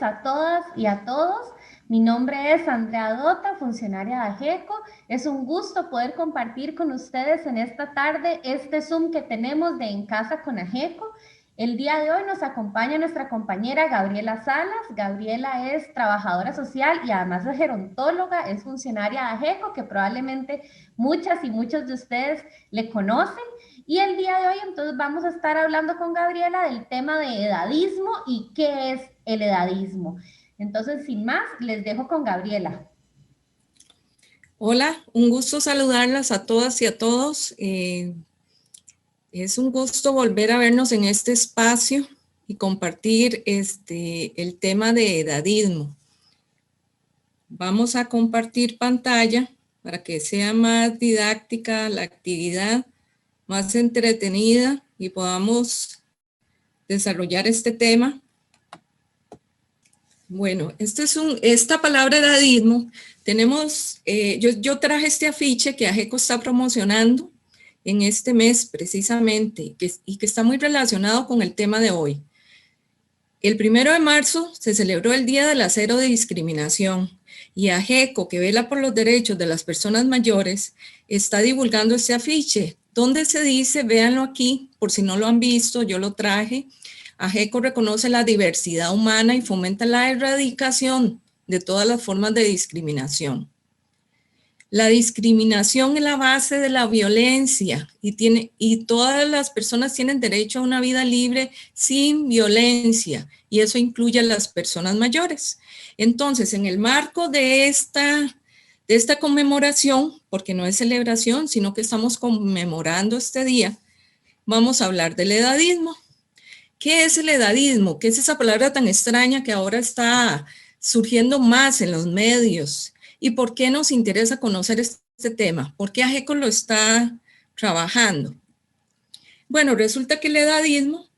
a todas y a todos. Mi nombre es Andrea Dota, funcionaria de AGECO. Es un gusto poder compartir con ustedes en esta tarde este Zoom que tenemos de En Casa con AGECO. El día de hoy nos acompaña nuestra compañera Gabriela Salas. Gabriela es trabajadora social y además es gerontóloga, es funcionaria de AGECO, que probablemente muchas y muchos de ustedes le conocen. Y el día de hoy entonces vamos a estar hablando con Gabriela del tema de edadismo y qué es el edadismo. Entonces, sin más, les dejo con Gabriela. Hola, un gusto saludarlas a todas y a todos. Es un gusto volver a vernos en este espacio y compartir el tema de edadismo. Vamos a compartir pantalla para que sea más didáctica la actividad, más entretenida y podamos desarrollar este tema. Bueno, esta palabra edadismo, yo traje este afiche que AGECO está promocionando en este mes precisamente y que está muy relacionado con el tema de hoy. El 1 de marzo se celebró el Día de la Cero de Discriminación y AGECO, que vela por los derechos de las personas mayores, está divulgando este afiche, donde se dice, véanlo aquí, por si no lo han visto, yo lo traje. AGECO reconoce la diversidad humana y fomenta la erradicación de todas las formas de discriminación. La discriminación es la base de la violencia y todas las personas tienen derecho a una vida libre sin violencia y eso incluye a las personas mayores. Entonces, en el marco de esta conmemoración, porque no es celebración, sino que estamos conmemorando este día, vamos a hablar del edadismo. ¿Qué es el edadismo? ¿Qué es esa palabra tan extraña que ahora está surgiendo más en los medios? ¿Y por qué nos interesa conocer este tema? ¿Por qué AGECO lo está trabajando? Bueno, resulta que el edadismo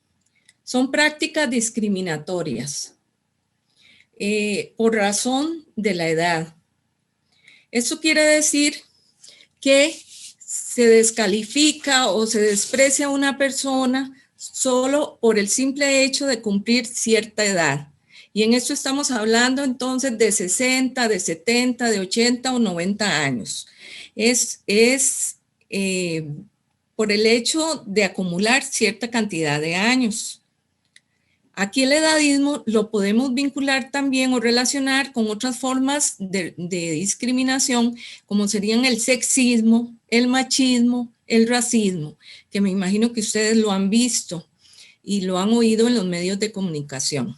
son prácticas discriminatorias por razón de la edad. Esto quiere decir que se descalifica o se desprecia a una persona solo por el simple hecho de cumplir cierta edad. Y en esto estamos hablando entonces de 60, de 70, de 80 o 90 años. Por el hecho de acumular cierta cantidad de años. Aquí el edadismo lo podemos vincular también o relacionar con otras formas de discriminación, como serían el sexismo, el machismo, el racismo, que me imagino que ustedes lo han visto y lo han oído en los medios de comunicación.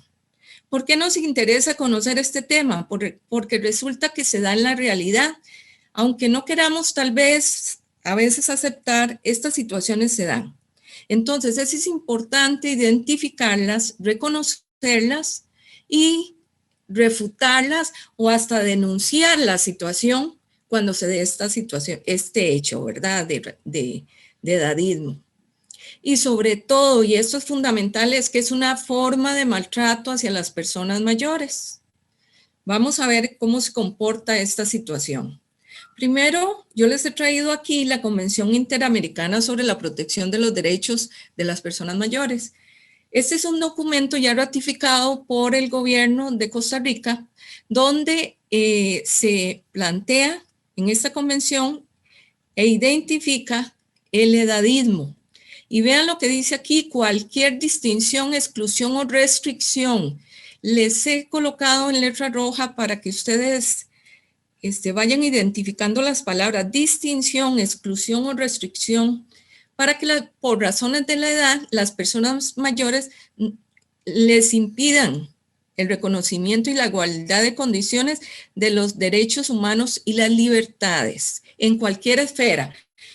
¿Por qué nos interesa conocer este tema? Porque resulta que se da en la realidad. Aunque no queramos tal vez a veces aceptar, estas situaciones se dan. Entonces es importante identificarlas, reconocerlas y refutarlas o hasta denunciar la situación cuando se dé esta situación, este hecho, ¿verdad? De edadismo. Y sobre todo, y esto es fundamental, es que es una forma de maltrato hacia las personas mayores. Vamos a ver cómo se comporta esta situación. Primero, yo les he traído aquí la Convención Interamericana sobre la Protección de los Derechos de las Personas Mayores. Este es un documento ya ratificado por el gobierno de Costa Rica, donde se plantea en esta convención e identifica el edadismo. Y vean lo que dice aquí, cualquier distinción, exclusión o restricción. Les he colocado en letra roja para que ustedes vayan identificando las palabras distinción, exclusión o restricción, para que por razones de la edad, las personas mayores les impidan el reconocimiento y la igualdad de condiciones de los derechos humanos y las libertades en cualquier esfera,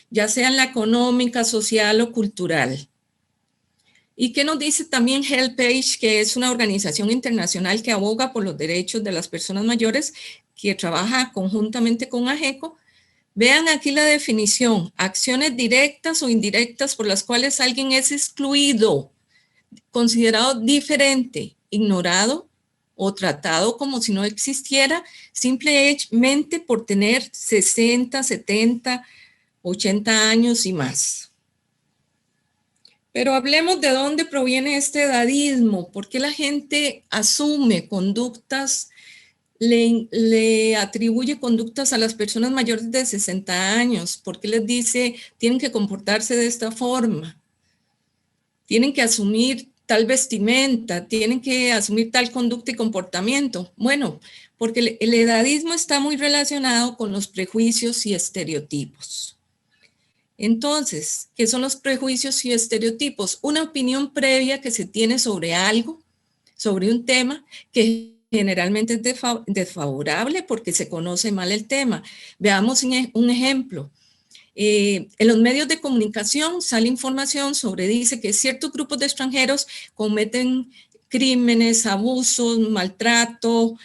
ya sea en la económica, social o cultural. ¿Y qué nos dice también HelpAge, que es una organización internacional que aboga por los derechos de las personas mayores, que trabaja conjuntamente con AGECO? Vean aquí la definición: acciones directas o indirectas por las cuales alguien es excluido, considerado diferente, ignorado o tratado como si no existiera, simplemente por tener 60, 70, 80 años y más. Pero hablemos de dónde proviene este edadismo, por qué la gente asume conductas, le atribuye conductas a las personas mayores de 60 años, por qué les dice tienen que comportarse de esta forma, tienen que asumir tal vestimenta, tienen que asumir tal conducta y comportamiento. Bueno, porque el edadismo está muy relacionado con los prejuicios y estereotipos. Entonces, ¿qué son los prejuicios y estereotipos? Una opinión previa que se tiene sobre algo, sobre un tema, que generalmente es desfavorable porque se conoce mal el tema. Veamos un ejemplo. En los medios de comunicación sale información sobre, dice que ciertos grupos de extranjeros cometen crímenes, abusos, maltrato,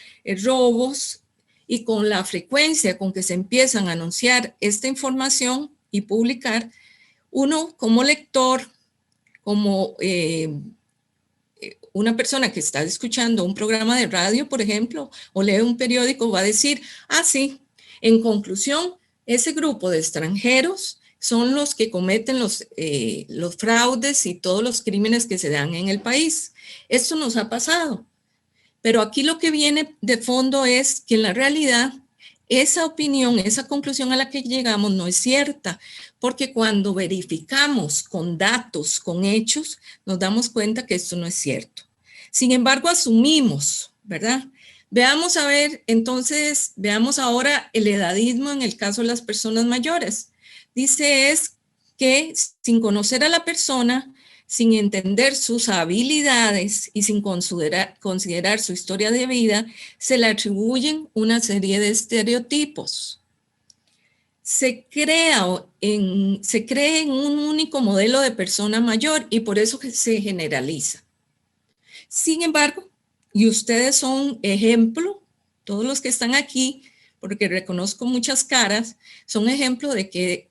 robos, y con la frecuencia con que se empiezan a anunciar esta información y publicar, uno como lector, como una persona que está escuchando un programa de radio, por ejemplo, o lee un periódico, va a decir, ah, sí, en conclusión, ese grupo de extranjeros son los que cometen los fraudes y todos los crímenes que se dan en el país. Esto nos ha pasado. Pero aquí lo que viene de fondo es que en la realidad esa opinión, esa conclusión a la que llegamos no es cierta, porque cuando verificamos con datos, con hechos, nos damos cuenta que esto no es cierto. Sin embargo, asumimos, ¿verdad? Veamos a ver, entonces, veamos ahora el edadismo en el caso de las personas mayores. Dice es que sin conocer a la persona, sin entender sus habilidades y sin considerar su historia de vida, se le atribuyen una serie de estereotipos. Se cree en un único modelo de persona mayor y por eso se generaliza. Sin embargo, y ustedes son ejemplo, todos los que están aquí, porque reconozco muchas caras, son ejemplo de que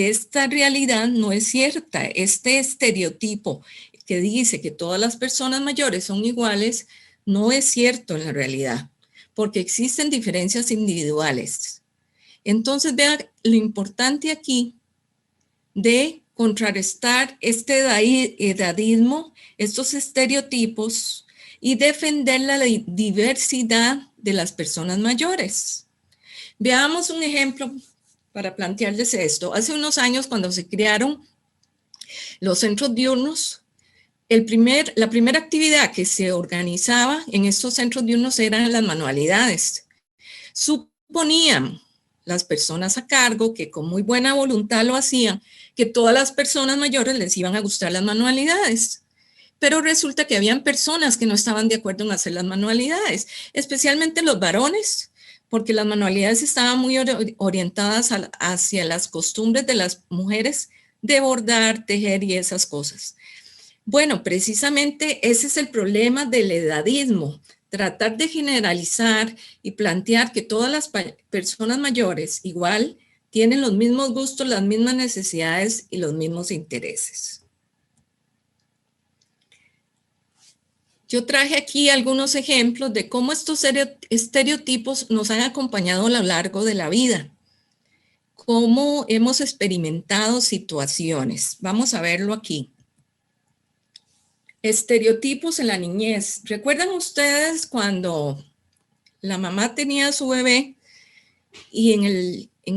esta realidad no es cierta. Este estereotipo que dice que todas las personas mayores son iguales, no es cierto en la realidad, porque existen diferencias individuales. Entonces, vean lo importante aquí de contrarrestar este edadismo, estos estereotipos y defender la diversidad de las personas mayores. Veamos un ejemplo para plantearles esto. Hace unos años, cuando se crearon los centros diurnos, la primera actividad que se organizaba en estos centros diurnos eran las manualidades. Suponían las personas a cargo, que con muy buena voluntad lo hacían, que todas las personas mayores les iban a gustar las manualidades. Pero resulta que habían personas que no estaban de acuerdo en hacer las manualidades, especialmente los varones, porque las manualidades estaban muy orientadas hacia las costumbres de las mujeres de bordar, tejer y esas cosas. Bueno, precisamente ese es el problema del edadismo, tratar de generalizar y plantear que todas las personas mayores igual tienen los mismos gustos, las mismas necesidades y los mismos intereses. Yo traje aquí algunos ejemplos de cómo estos estereotipos nos han acompañado a lo largo de la vida, cómo hemos experimentado situaciones. Vamos a verlo aquí. Estereotipos en la niñez. ¿Recuerdan ustedes cuando la mamá tenía a su bebé y en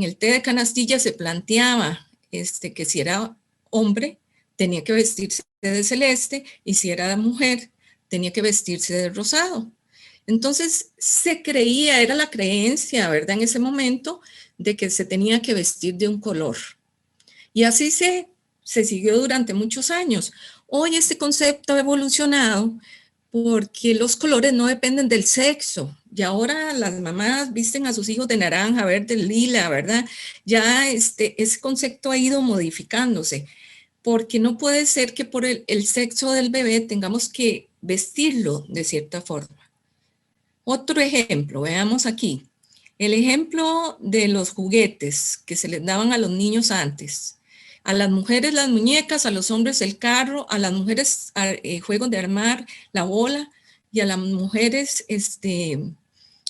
el té de canastilla se planteaba que si era hombre tenía que vestirse de celeste y si era mujer tenía que vestirse de rosado? Entonces se creía, era la creencia, ¿verdad? En ese momento de que se tenía que vestir de un color. Y así se siguió durante muchos años. Hoy este concepto ha evolucionado porque los colores no dependen del sexo. Y ahora las mamás visten a sus hijos de naranja, verde, lila, ¿verdad? Ya ese concepto ha ido modificándose, porque no puede ser que por el sexo del bebé tengamos que vestirlo de cierta forma. Otro ejemplo, veamos aquí. El ejemplo de los juguetes que se les daban a los niños antes. A las mujeres las muñecas, a los hombres el carro, a las mujeres juegos de armar la bola y a las mujeres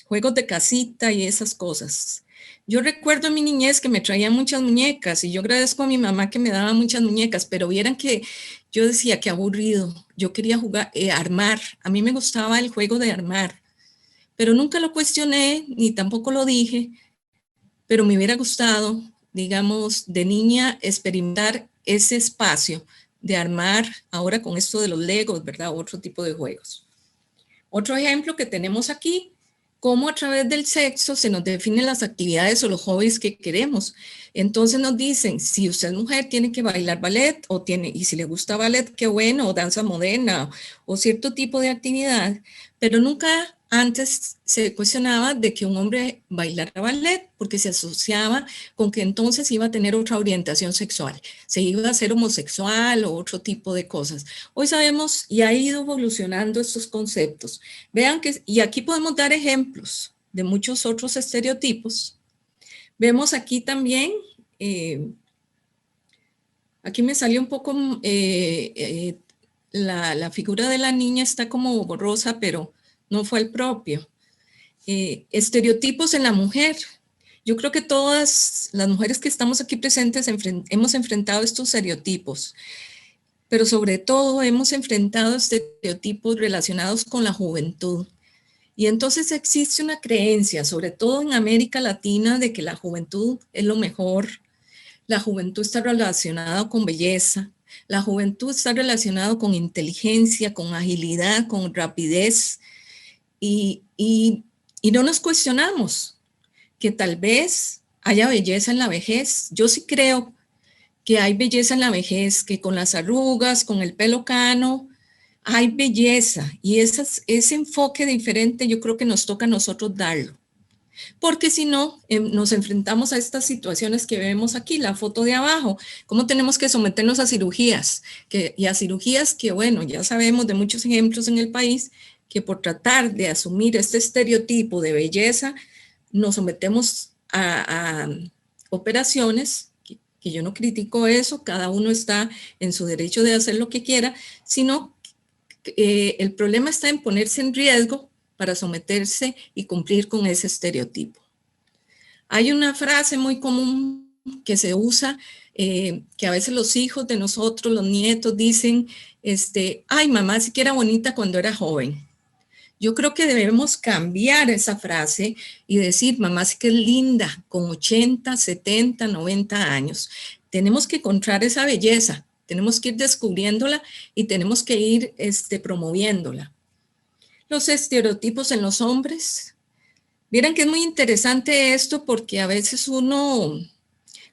juegos de casita y esas cosas. Yo recuerdo en mi niñez que me traían muchas muñecas y yo agradezco a mi mamá que me daba muchas muñecas, pero vieran que yo decía, qué aburrido, yo quería jugar, armar, a mí me gustaba el juego de armar, pero nunca lo cuestioné, ni tampoco lo dije, pero me hubiera gustado, digamos, de niña experimentar ese espacio de armar ahora con esto de los Legos, ¿verdad? Otro tipo de juegos. Otro ejemplo que tenemos aquí, cómo a través del sexo se nos definen las actividades o los hobbies que queremos. Entonces nos dicen, si usted es mujer, tiene que bailar ballet, y si le gusta ballet, qué bueno, o danza moderna, o cierto tipo de actividad, pero nunca antes se cuestionaba de que un hombre bailara ballet, porque se asociaba con que entonces iba a tener otra orientación sexual, se iba a ser homosexual o otro tipo de cosas. Hoy sabemos y ha ido evolucionando estos conceptos. Vean que, y aquí podemos dar ejemplos de muchos otros estereotipos. Vemos aquí también, aquí me salió un poco, la figura de la niña está como borrosa, pero no fue el propio. Estereotipos en la mujer. Yo creo que todas las mujeres que estamos aquí presentes hemos enfrentado estos estereotipos, pero sobre todo hemos enfrentado estereotipos relacionados con la juventud. Y entonces existe una creencia, sobre todo en América Latina, de que la juventud es lo mejor. La juventud está relacionada con belleza. La juventud está relacionada con inteligencia, con agilidad, con rapidez. Y no nos cuestionamos que tal vez haya belleza en la vejez. Yo sí creo que hay belleza en la vejez, que con las arrugas, con el pelo cano, hay belleza. Y ese enfoque diferente yo creo que nos toca a nosotros darlo. Porque si no, nos enfrentamos a estas situaciones que vemos aquí, la foto de abajo, cómo tenemos que someternos a cirugías, y a cirugías que, bueno, ya sabemos de muchos ejemplos en el país, que por tratar de asumir este estereotipo de belleza, nos sometemos a operaciones, que yo no critico eso, cada uno está en su derecho de hacer lo que quiera, sino el problema está en ponerse en riesgo para someterse y cumplir con ese estereotipo. Hay una frase muy común que se usa, que a veces los hijos de nosotros, los nietos, dicen, ay, mamá sí que era bonita cuando era joven. Yo creo que debemos cambiar esa frase y decir, mamá sí que es linda, con 80, 70, 90 años. Tenemos que encontrar esa belleza, tenemos que ir descubriéndola y tenemos que ir promoviéndola. Los estereotipos en los hombres. Miren que es muy interesante esto porque a veces uno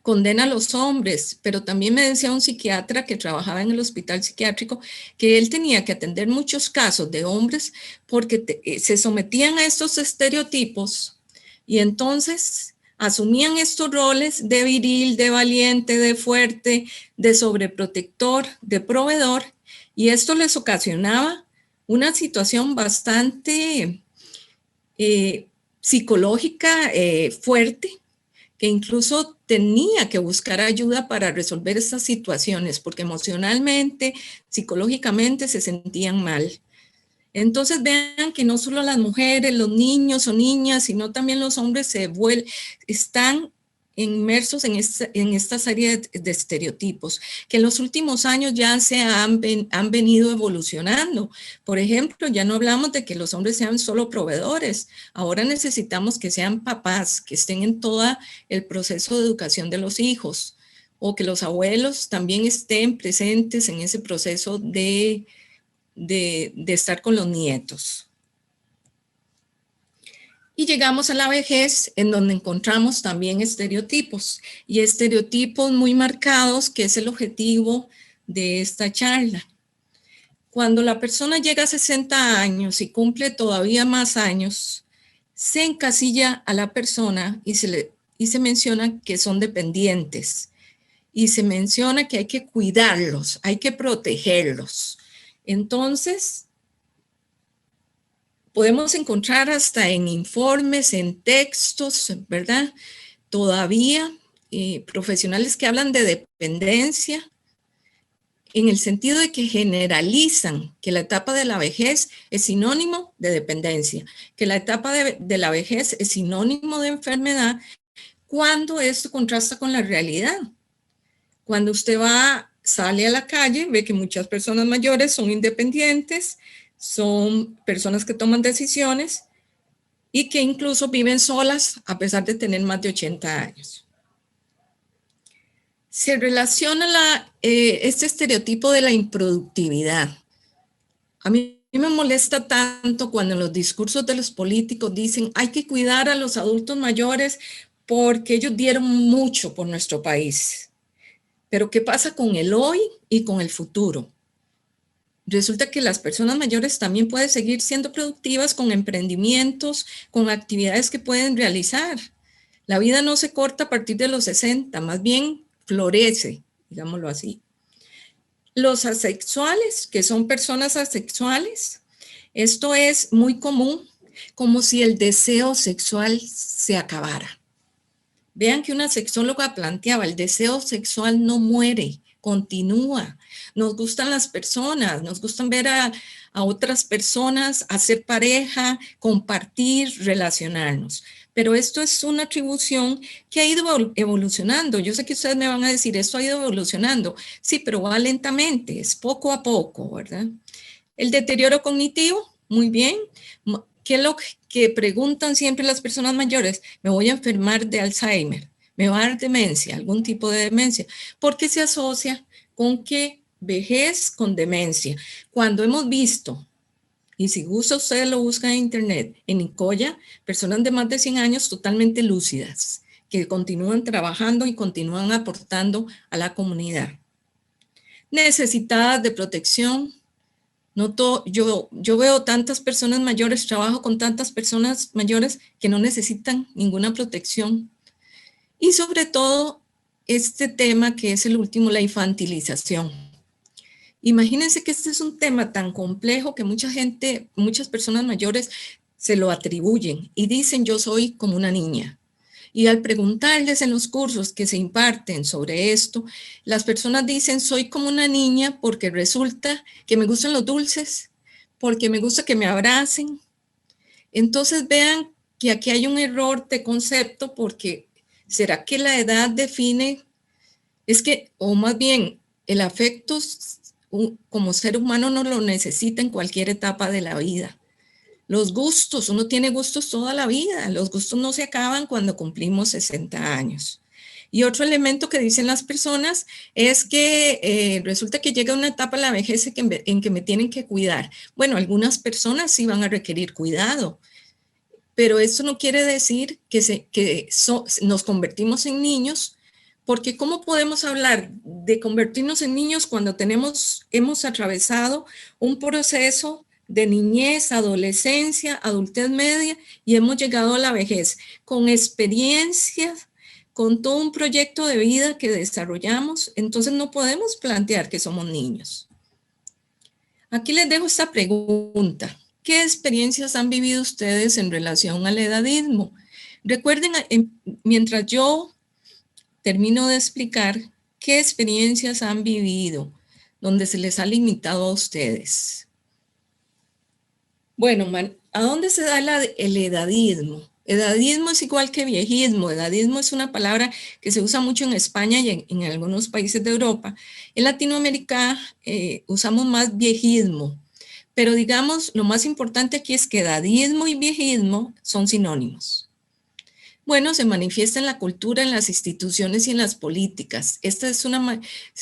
condena a los hombres, pero también me decía un psiquiatra que trabajaba en el hospital psiquiátrico que él tenía que atender muchos casos de hombres porque se sometían a estos estereotipos y entonces asumían estos roles de viril, de valiente, de fuerte, de sobreprotector, de proveedor, y esto les ocasionaba una situación bastante psicológica fuerte, que incluso tenía que buscar ayuda para resolver estas situaciones, porque emocionalmente, psicológicamente se sentían mal. Entonces vean que no solo las mujeres, los niños o niñas, sino también los hombres están inmersos en esta serie de estereotipos, que en los últimos años ya han venido evolucionando. Por ejemplo, ya no hablamos de que los hombres sean solo proveedores, ahora necesitamos que sean papás, que estén en todo el proceso de educación de los hijos, o que los abuelos también estén presentes en ese proceso de estar con los nietos. Y llegamos a la vejez, en donde encontramos también estereotipos, y estereotipos muy marcados, que es el objetivo de esta charla. Cuando la persona llega a 60 años y cumple todavía más años, se encasilla a la persona y se menciona que son dependientes, y se menciona que hay que cuidarlos, hay que protegerlos. Entonces, podemos encontrar hasta en informes, en textos, ¿verdad? Todavía profesionales que hablan de dependencia, en el sentido de que generalizan que la etapa de la vejez es sinónimo de dependencia, que la etapa de la vejez es sinónimo de enfermedad, cuando esto contrasta con la realidad. Cuando usted va sale a la calle, ve que muchas personas mayores son independientes, son personas que toman decisiones y que incluso viven solas a pesar de tener más de 80 años. Se relaciona este estereotipo de la improductividad. A mí me molesta tanto cuando en los discursos de los políticos dicen hay que cuidar a los adultos mayores porque ellos dieron mucho por nuestro país. Pero ¿qué pasa con el hoy y con el futuro? Resulta que las personas mayores también pueden seguir siendo productivas con emprendimientos, con actividades que pueden realizar. La vida no se corta a partir de los 60, más bien florece, digámoslo así. Los asexuales, que son personas asexuales, esto es muy común, como si el deseo sexual se acabara. Vean que una sexóloga planteaba, el deseo sexual no muere, continúa. Nos gustan las personas, nos gustan ver a otras personas, hacer pareja, compartir, relacionarnos. Pero esto es una atribución que ha ido evolucionando. Yo sé que ustedes me van a decir, esto ha ido evolucionando. Sí, pero va lentamente, es poco a poco, ¿verdad? El deterioro cognitivo, muy bien. ¿Qué es lo que preguntan siempre las personas mayores? Me voy a enfermar de Alzheimer, me va a dar demencia, algún tipo de demencia, porque se asocia con que vejez con demencia. Cuando hemos visto, y si gusta ustedes lo buscan en internet, en Nicoya, personas de más de 100 años totalmente lúcidas, que continúan trabajando y continúan aportando a la comunidad. Necesitadas de protección. Yo veo tantas personas mayores, trabajo con tantas personas mayores que no necesitan ninguna protección. Y sobre todo, este tema que es el último, la infantilización. Imagínense que este es un tema tan complejo que muchas personas mayores se lo atribuyen y dicen yo soy como una niña. Y al preguntarles en los cursos que se imparten sobre esto, las personas dicen, soy como una niña porque resulta que me gustan los dulces, porque me gusta que me abracen. Entonces vean que aquí hay un error de concepto porque ¿será que la edad define? Es que, o más bien, el afecto como ser humano no lo necesita en cualquier etapa de la vida. Los gustos, uno tiene gustos toda la vida, los gustos no se acaban cuando cumplimos 60 años. Y otro elemento que dicen las personas es que resulta que llega una etapa de la vejez en que me tienen que cuidar. Bueno, algunas personas sí van a requerir cuidado, pero eso no quiere decir que nos convertimos en niños, porque ¿cómo podemos hablar de convertirnos en niños cuando hemos atravesado un proceso de niñez, adolescencia, adultez media y hemos llegado a la vejez con experiencias, con todo un proyecto de vida que desarrollamos? Entonces no podemos plantear que somos niños. Aquí les dejo esta pregunta. ¿Qué experiencias han vivido ustedes en relación al edadismo? Recuerden, mientras yo termino de explicar qué experiencias han vivido donde se les ha limitado a ustedes. Bueno, ¿a dónde se da el edadismo? Edadismo es igual que viejismo. Edadismo es una palabra que se usa mucho en España y en algunos países de Europa. En Latinoamérica usamos más viejismo, pero digamos, lo más importante aquí es que edadismo y viejismo son sinónimos. Bueno, se manifiesta en la cultura, en las instituciones y en las políticas.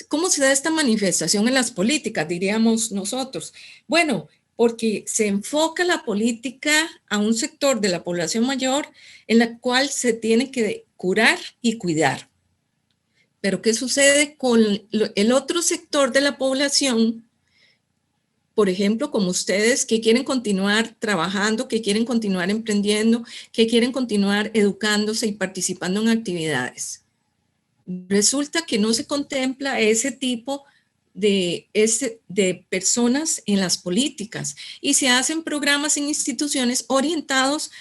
¿Cómo se da esta manifestación en las políticas, diríamos nosotros? Bueno, porque se enfoca la política a un sector de la población mayor en la cual se tiene que curar y cuidar. Pero ¿qué sucede con el otro sector de la población? Por ejemplo, como ustedes que quieren continuar trabajando, que quieren continuar emprendiendo, que quieren continuar educándose y participando en actividades. Resulta que no se contempla ese tipo de personas en las políticas y se hacen programas en instituciones orientados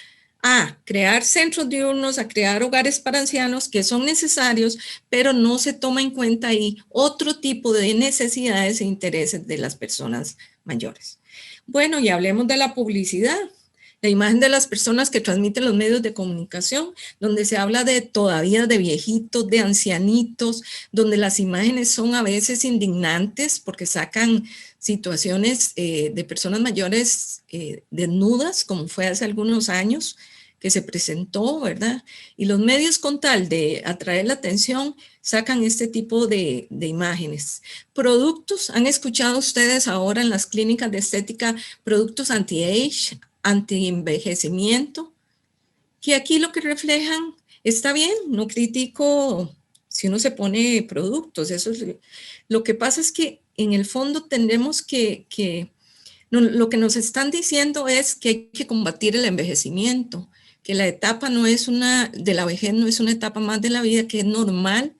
a crear centros diurnos, a crear hogares para ancianos que son necesarios, pero no se toma en cuenta ahí otro tipo de necesidades e intereses de las personas mayores. Bueno, y hablemos de la publicidad. la imagen de las personas que transmiten los medios de comunicación, donde se habla de todavía de viejitos, de ancianitos, donde las imágenes son a veces indignantes porque sacan situaciones de personas mayores desnudas, como fue hace algunos años que se presentó, ¿verdad? Y los medios, con tal de atraer la atención, sacan este tipo de imágenes. Productos, ¿han escuchado ustedes ahora en las clínicas de estética productos anti-age, anti-envejecimiento? Que aquí lo que reflejan está bien, no critico si uno se pone productos, eso es, lo que pasa es que en el fondo tendremos lo que nos están diciendo es que hay que combatir el envejecimiento, que la etapa no es de la vejez no es una etapa más de la vida, que es normal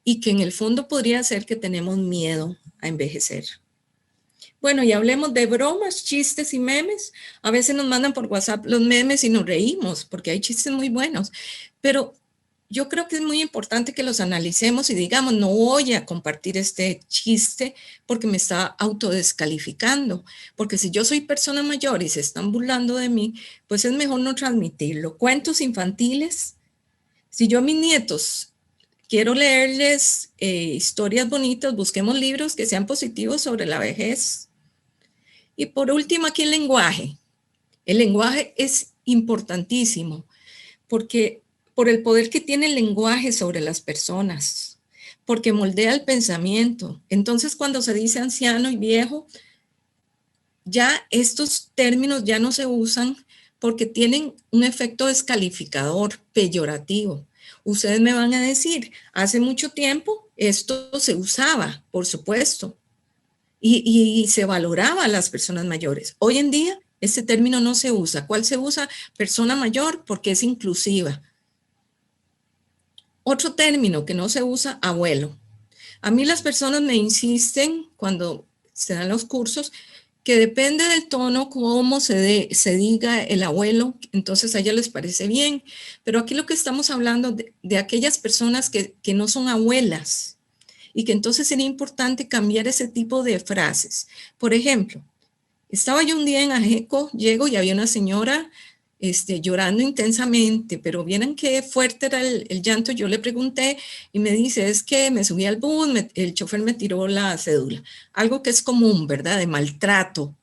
y que en el fondo podría ser que tenemos miedo a envejecer. Bueno, y hablemos de bromas, chistes y memes. A veces nos mandan por WhatsApp los memes y nos reímos porque hay chistes muy buenos, pero yo creo que es muy importante que los analicemos y digamos, no voy a compartir este chiste porque me está autodescalificando, porque si yo soy persona mayor y se están burlando de mí, pues es mejor no transmitirlo. Cuentos infantiles, si yo a mis nietos quiero leerles historias bonitas, busquemos libros que sean positivos sobre la vejez. Y por último, aquí el lenguaje. El lenguaje es importantísimo porque por el poder que tiene el lenguaje sobre las personas, porque moldea el pensamiento. Entonces, cuando se dice anciano y viejo, ya estos términos ya no se usan porque tienen un efecto descalificador, peyorativo. Ustedes me van a decir, hace mucho tiempo esto se usaba, por supuesto, y se valoraba a las personas mayores. Hoy en día, este término no se usa. ¿Cuál se usa? Persona mayor, porque es inclusiva. Otro término que no se usa, abuelo. A mí las personas me insisten cuando se dan los cursos que depende del tono, cómo se diga el abuelo, entonces a ellas les parece bien. Pero aquí lo que estamos hablando de aquellas personas que no son abuelas y que entonces sería importante cambiar ese tipo de frases. Por ejemplo, estaba yo un día en Ajeco, llego y había una señora llorando intensamente, pero vieran qué fuerte era el llanto. Yo le pregunté y me dice, es que me subí al bus, el chofer me tiró la cédula, algo que es común, ¿verdad? De maltrato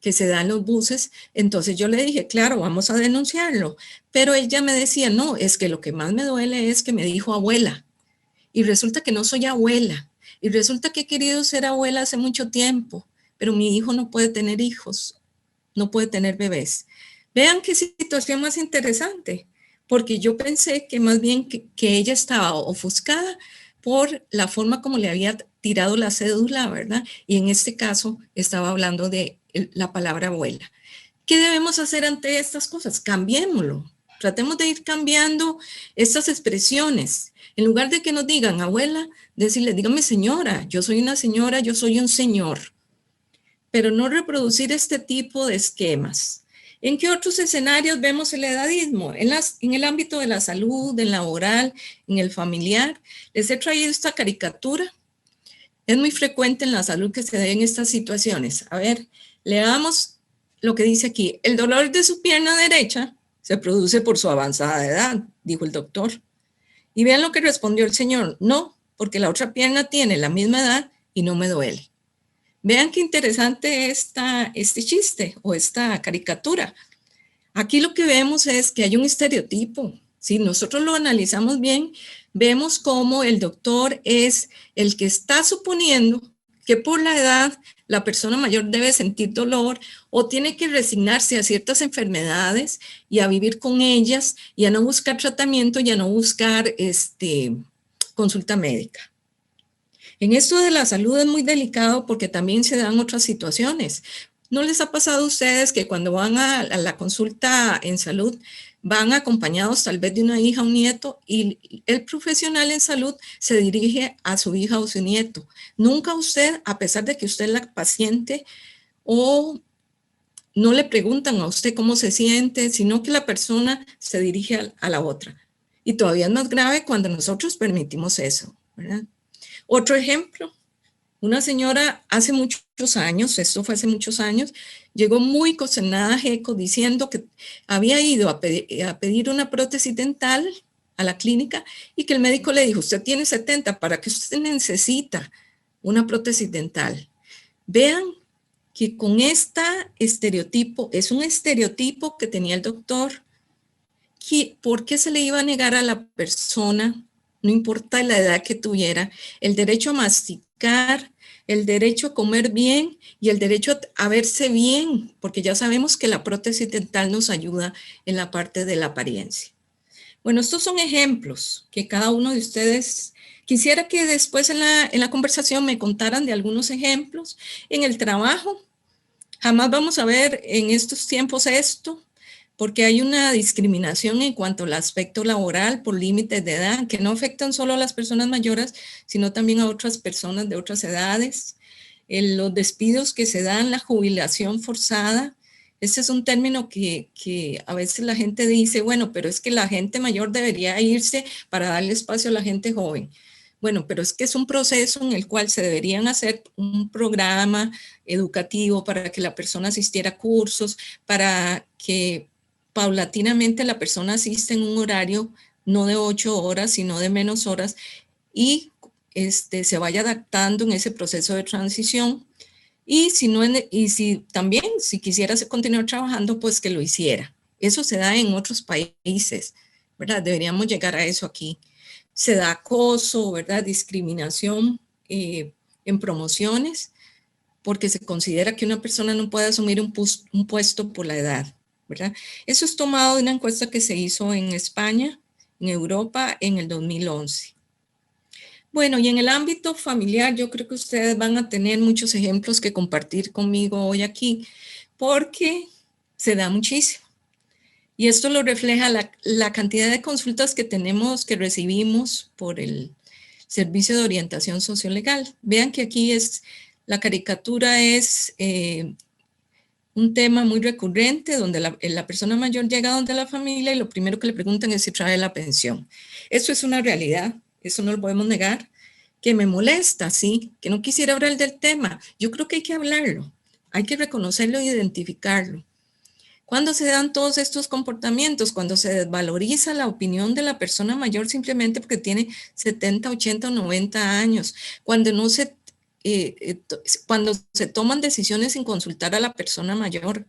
que se da en los buses. Entonces yo le dije, claro, vamos a denunciarlo, pero ella me decía, no, es que lo que más me duele es que me dijo abuela, y resulta que no soy abuela, y resulta que he querido ser abuela hace mucho tiempo, pero mi hijo no puede tener hijos, no puede tener bebés. Vean qué situación más interesante, porque yo pensé que más bien que ella estaba ofuscada por la forma como le había tirado la cédula, ¿verdad? Y en este caso estaba hablando de la palabra abuela. ¿Qué debemos hacer ante estas cosas? Cambiémoslo. Tratemos de ir cambiando estas expresiones. En lugar de que nos digan abuela, decirle, dígame señora, yo soy una señora, yo soy un señor. Pero no reproducir este tipo de esquemas. ¿En qué otros escenarios vemos el edadismo? En el ámbito de la salud, en laboral, en el familiar. Les he traído esta caricatura. Es muy frecuente en la salud que se den estas situaciones. A ver, leamos lo que dice aquí. El dolor de su pierna derecha se produce por su avanzada edad, dijo el doctor. Y vean lo que respondió el señor. No, porque la otra pierna tiene la misma edad y no me duele. Vean qué interesante este chiste o esta caricatura. Aquí lo que vemos es que hay un estereotipo. Si nosotros lo analizamos bien, vemos cómo el doctor es el que está suponiendo que por la edad la persona mayor debe sentir dolor o tiene que resignarse a ciertas enfermedades y a vivir con ellas y a no buscar tratamiento y a no buscar consulta médica. En esto de la salud es muy delicado porque también se dan otras situaciones. ¿No les ha pasado a ustedes que cuando van a la consulta en salud van acompañados tal vez de una hija o un nieto y el profesional en salud se dirige a su hija o su nieto? Nunca usted, a pesar de que usted es la paciente, o no le preguntan a usted cómo se siente, sino que la persona se dirige a la otra. Y todavía es más grave cuando nosotros permitimos eso, ¿verdad? Otro ejemplo, Una señora hace muchos años, esto fue hace muchos años, llegó muy consternada a GECO diciendo que había ido a pedir una prótesis dental a la clínica y que el médico le dijo, usted tiene 70, ¿para qué usted necesita una prótesis dental? Vean que con este estereotipo, es un estereotipo que tenía el doctor, que ¿por qué se le iba a negar a la persona, no importa la edad que tuviera, el derecho a masticar, el derecho a comer bien y el derecho a verse bien? Porque ya sabemos que la prótesis dental nos ayuda en la parte de la apariencia. Bueno, estos son ejemplos que cada uno de ustedes, quisiera que después en la conversación me contaran de algunos ejemplos. En el trabajo, jamás vamos a ver en estos tiempos esto, porque hay una discriminación en cuanto al aspecto laboral por límites de edad, que no afectan solo a las personas mayores, sino también a otras personas de otras edades. Los despidos que se dan, la jubilación forzada, ese es un término que a veces la gente dice, bueno, pero es que la gente mayor debería irse para darle espacio a la gente joven. Bueno, pero es que es un proceso en el cual se deberían hacer un programa educativo para que la persona asistiera a cursos, para que paulatinamente la persona asista en un horario no de 8 horas, sino de menos horas, y se vaya adaptando en ese proceso de transición. Y si, no, y si también, si quisiera continuar trabajando, pues que lo hiciera. Eso se da en otros países, ¿verdad? Deberíamos llegar a eso aquí. Se da acoso, ¿verdad? Discriminación en promociones, porque se considera que una persona no puede asumir un puesto por la edad, ¿verdad? Eso es tomado de una encuesta que se hizo en España, en Europa, en el 2011. Bueno, y en el ámbito familiar, yo creo que ustedes van a tener muchos ejemplos que compartir conmigo hoy aquí, porque se da muchísimo. Y esto lo refleja la cantidad de consultas que tenemos, que recibimos por el Servicio de Orientación Sociolegal. Vean que aquí la caricatura es un tema muy recurrente donde la persona mayor llega donde la familia y lo primero que le preguntan es si trae la pensión. Eso es una realidad, eso no lo podemos negar, que me molesta, sí, que no quisiera hablar del tema. Yo creo que hay que hablarlo, hay que reconocerlo e identificarlo. ¿Cuándo se dan todos estos comportamientos? Cuando se desvaloriza la opinión de la persona mayor simplemente porque tiene 70, 80 o 90 años. Cuando se toman decisiones sin consultar a la persona mayor.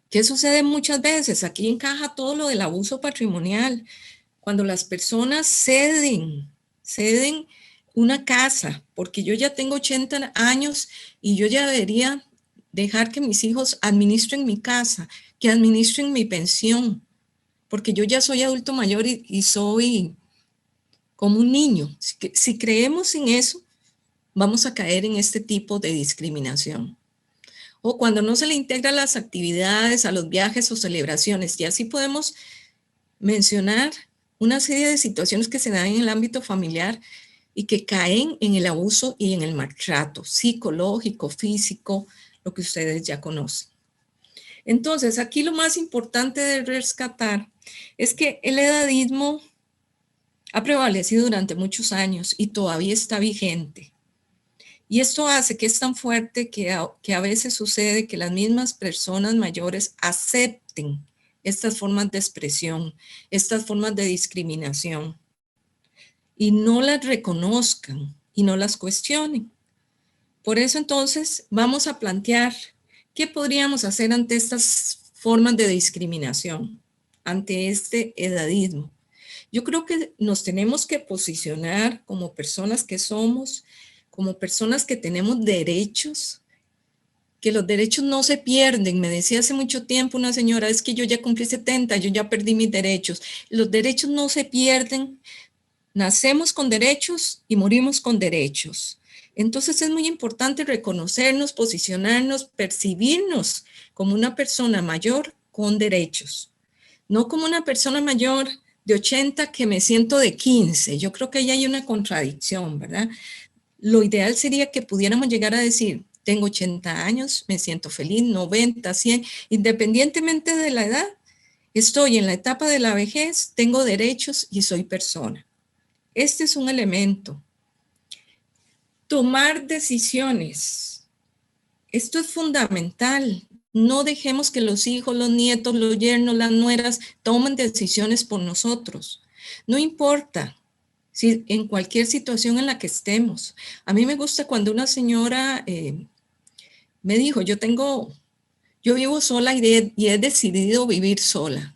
¿Qué sucede muchas veces? Aquí encaja todo lo del abuso patrimonial. Cuando las personas ceden una casa, porque yo ya tengo 80 años y yo ya debería dejar que mis hijos administren mi casa, que administren mi pensión, porque yo ya soy adulto mayor y soy como un niño. Si creemos en eso, vamos a caer en este tipo de discriminación. O cuando no se le integra las actividades, a los viajes o celebraciones, y así podemos mencionar una serie de situaciones que se dan en el ámbito familiar y que caen en el abuso y en el maltrato psicológico, físico, lo que ustedes ya conocen. Entonces, aquí lo más importante de rescatar es que el edadismo ha prevalecido durante muchos años y todavía está vigente. Y esto hace que es tan fuerte que a veces sucede que las mismas personas mayores acepten estas formas de expresión, estas formas de discriminación, y no las reconozcan y no las cuestionen. Por eso entonces vamos a plantear qué podríamos hacer ante estas formas de discriminación, ante este edadismo. Yo creo que nos tenemos que posicionar como personas que somos, como personas que tenemos derechos, que los derechos no se pierden. Me decía hace mucho tiempo una señora, es que yo ya cumplí 70, yo ya perdí mis derechos. Los derechos no se pierden, nacemos con derechos y morimos con derechos. Entonces es muy importante reconocernos, posicionarnos, percibirnos como una persona mayor con derechos, no como una persona mayor de 80 que me siento de 15. Yo creo que ahí hay una contradicción, ¿verdad? Lo ideal sería que pudiéramos llegar a decir, tengo 80 años, me siento feliz, 90, 100, independientemente de la edad, estoy en la etapa de la vejez, tengo derechos y soy persona. Este es un elemento. Tomar decisiones. Esto es fundamental. No dejemos que los hijos, los nietos, los yernos, las nueras tomen decisiones por nosotros. No importa si en cualquier situación en la que estemos. A mí me gusta cuando una señora me dijo, yo vivo sola y he decidido vivir sola.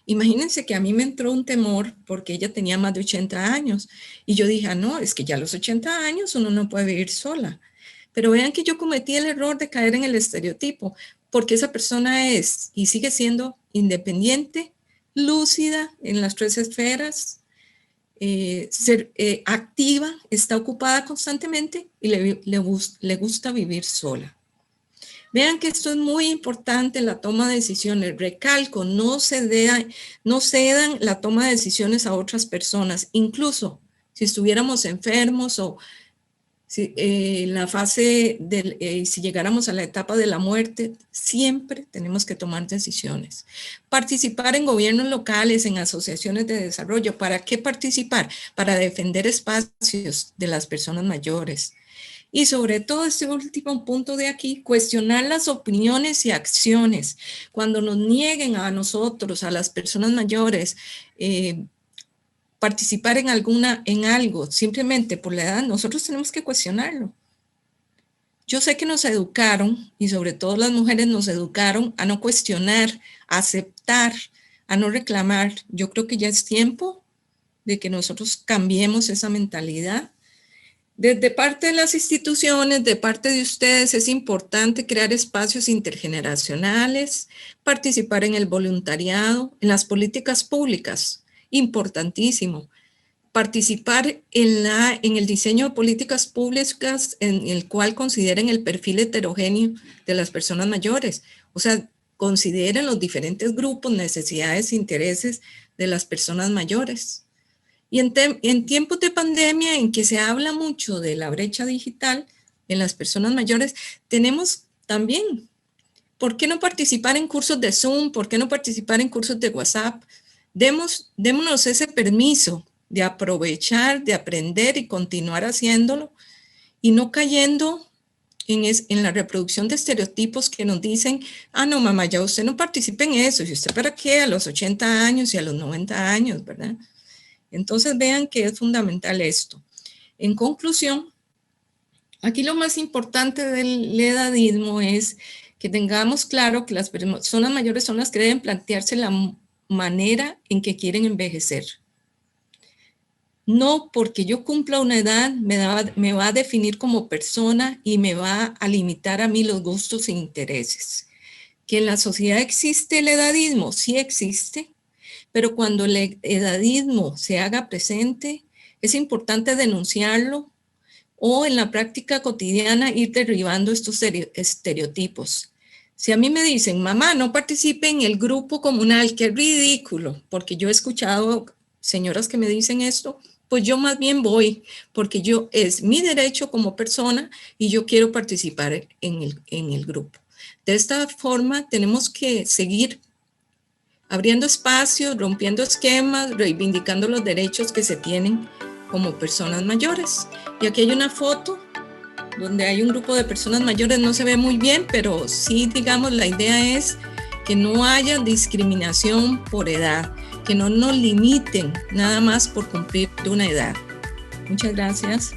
Imagínense que a mí me entró un temor porque ella tenía más de 80 años y yo dije, no, es que ya a los 80 años uno no puede vivir sola. Pero vean que yo cometí el error de caer en el estereotipo, porque esa persona es y sigue siendo independiente, lúcida en las 3 esferas, activa, está ocupada constantemente y le gusta vivir sola. Vean que esto es muy importante en la toma de decisiones. Recalco, no cedan la toma de decisiones a otras personas, incluso si estuviéramos enfermos o si, en la fase si llegáramos a la etapa de la muerte, siempre tenemos que tomar decisiones. Participar en gobiernos locales, en asociaciones de desarrollo. ¿Para qué participar? Para defender espacios de las personas mayores. Y sobre todo este último punto de aquí, cuestionar las opiniones y acciones. Cuando nos nieguen a nosotros, a las personas mayores, participar en algo, simplemente por la edad, nosotros tenemos que cuestionarlo. Yo sé que nos educaron, y sobre todo las mujeres nos educaron a no cuestionar, a aceptar, a no reclamar. Yo creo que ya es tiempo de que nosotros cambiemos esa mentalidad. Desde parte de las instituciones, de parte de ustedes, es importante crear espacios intergeneracionales, participar en el voluntariado, en las políticas públicas, importantísimo. Participar en el diseño de políticas públicas en el cual consideren el perfil heterogéneo de las personas mayores. O sea, consideren los diferentes grupos, necesidades e intereses de las personas mayores. Y en tiempos de pandemia, en que se habla mucho de la brecha digital en las personas mayores, tenemos también, ¿por qué no participar en cursos de Zoom? ¿Por qué no participar en cursos de WhatsApp? Démonos ese permiso de aprovechar, de aprender y continuar haciéndolo y no cayendo en la reproducción de estereotipos que nos dicen, no mamá, ya usted no participe en eso, ¿y usted para qué? A los 80 años y a los 90 años, ¿verdad? Entonces vean que es fundamental esto. En conclusión, aquí lo más importante del edadismo es que tengamos claro que las personas mayores son las que deben plantearse la manera en que quieren envejecer. No porque yo cumpla una edad me va a definir como persona y me va a limitar a mí los gustos e intereses. Que en la sociedad existe el edadismo, sí existe, pero cuando el edadismo se haga presente, es importante denunciarlo o en la práctica cotidiana ir derribando estos estereotipos. Si a mí me dicen, mamá, no participe en el grupo comunal, qué ridículo, porque yo he escuchado señoras que me dicen esto, pues yo más bien voy, porque es mi derecho como persona y yo quiero participar en el grupo. De esta forma tenemos que seguir abriendo espacios, rompiendo esquemas, reivindicando los derechos que se tienen como personas mayores. Y aquí hay una foto donde hay un grupo de personas mayores, no se ve muy bien, pero sí, digamos, la idea es que no haya discriminación por edad, que no nos limiten nada más por cumplir una edad. Muchas gracias.